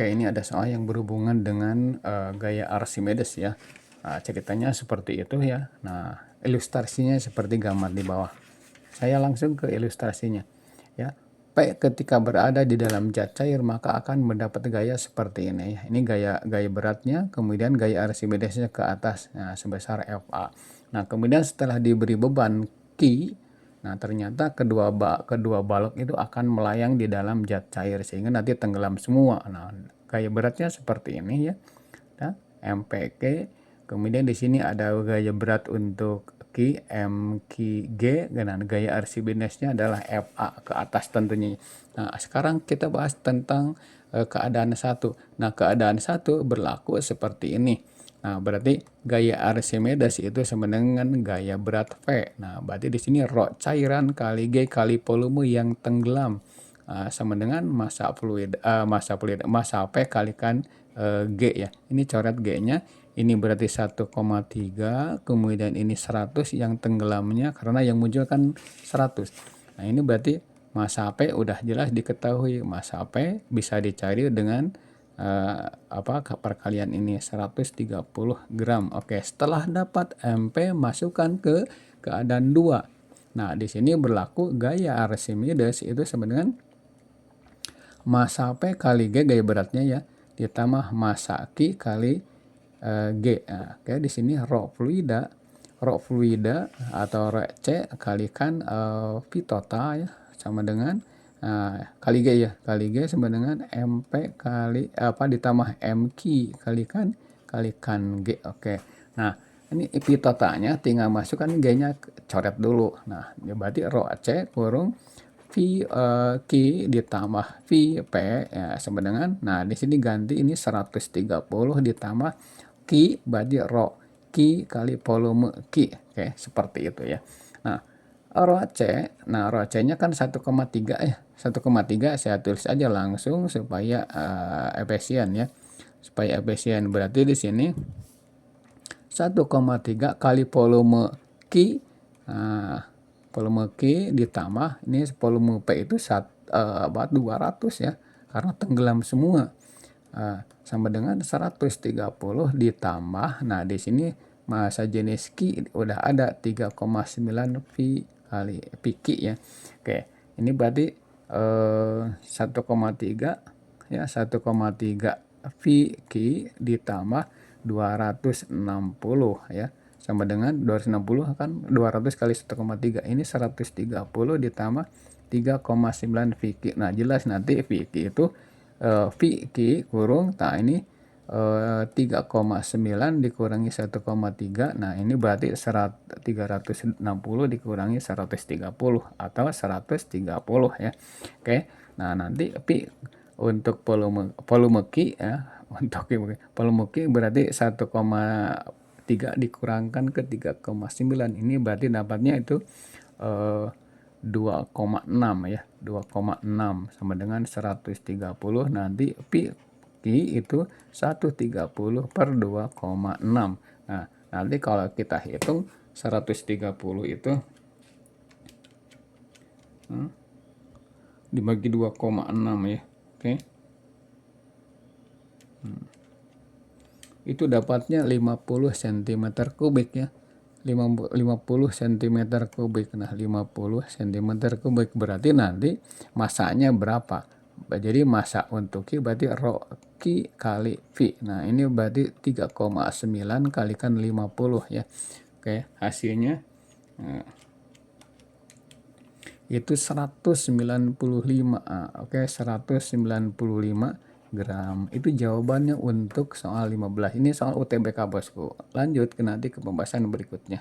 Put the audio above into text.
Oke, ini ada soal yang berhubungan dengan gaya Archimedes ya. Ceritanya seperti itu ya. Nah, ilustrasinya seperti gambar di bawah. Saya langsung ke ilustrasinya ya. P ketika berada di dalam zat cair maka akan mendapat gaya seperti ini ya. Ini gaya beratnya, kemudian gaya Archimedesnya ke atas, nah, sebesar Fa. Nah, kemudian setelah diberi beban Q, nah ternyata kedua balok itu akan melayang di dalam zat cair sehingga nanti tenggelam semua. Nah, gaya beratnya seperti ini ya. Nah, MPK. Kemudian di sini ada gaya berat untuk Q, MQG, dan gaya Archimedesnya adalah Fa ke atas tentunya. Nah, sekarang kita bahas tentang keadaan satu. Nah, keadaan satu berlaku seperti ini. Nah, berarti gaya Archimedes itu sama dengan gaya berat V. Nah, berarti di sini rho cairan kali G kali volume yang tenggelam sama dengan massa P kalikan G ya. Ini coret G-nya. Ini berarti 1,3, kemudian ini 100 yang tenggelamnya karena yang muncul kan 100. Nah, ini berarti massa P udah jelas diketahui. Massa P bisa dicari dengan perkalian ini 130 gram. Oke, setelah dapat MP masukkan ke keadaan 2. Nah, di sini berlaku gaya Archimedes itu sama dengan massa P kali G gaya beratnya ya, ditambah massa Q kali G. Nah, oke, di sini rho fluida atau rho C kalikan V total ya sama dengan kali G ya, kali G sama dengan MP kali ditambah MQ kalikan G. Oke. Nah, ini V totalnya tinggal masukkan G-nya, coret dulu. Nah, berarti rho C kurung V Q ditambah V P ya sama dengan, nah di sini ganti ini 130 ditambah Q berarti rho Q kali volume Q. Oke, seperti itu ya. Nah, rho C-nya kan 1,3 ya. 1,3 saya tulis aja langsung supaya efisien ya. Supaya efisien berarti di sini 1,3 kali volume Q. Nah, volume Q ditambah ini volume P itu 200 ya, karena tenggelam semua. Sama dengan 130 ditambah, nah di sini massa jenis Q udah ada 3,9 V kali Q ya. Oke, ini berarti 1,3 ya, 1,3 V Q ditambah 260 ya, sama dengan 260 kan 200 kali 1,3, ini 130 ditambah 3,9 VQ. Nah, jelas nanti VQ itu VQ kurung, nah ini 3,9 dikurangi 1,3, nah ini berarti 360 dikurangi 130 atau 130 ya. Oke, nah nanti P untuk volume Q ya, untuk volume Q berarti 1,3 dikurangkan ke 3,9, ini berarti dapatnya itu 2,6 ya, 2,6 sama dengan 130, nanti Pi itu 130 per 2,6. Nah, nanti kalau kita hitung 130 itu dibagi 2,6 ya. Oke. Itu dapatnya 50 cm kubik ya. 50 cm kubik. Nah, 50 cm kubik berarti nanti masanya berapa? Jadi massa untuk Q berarti rho Q kali V. Nah, ini berarti 3,9 kalikan 50 ya. Oke, hasilnya itu 195. Oke, 195 gram. Itu jawabannya untuk soal 15. Ini soal UTBK bosku. Lanjut nanti ke pembahasan berikutnya.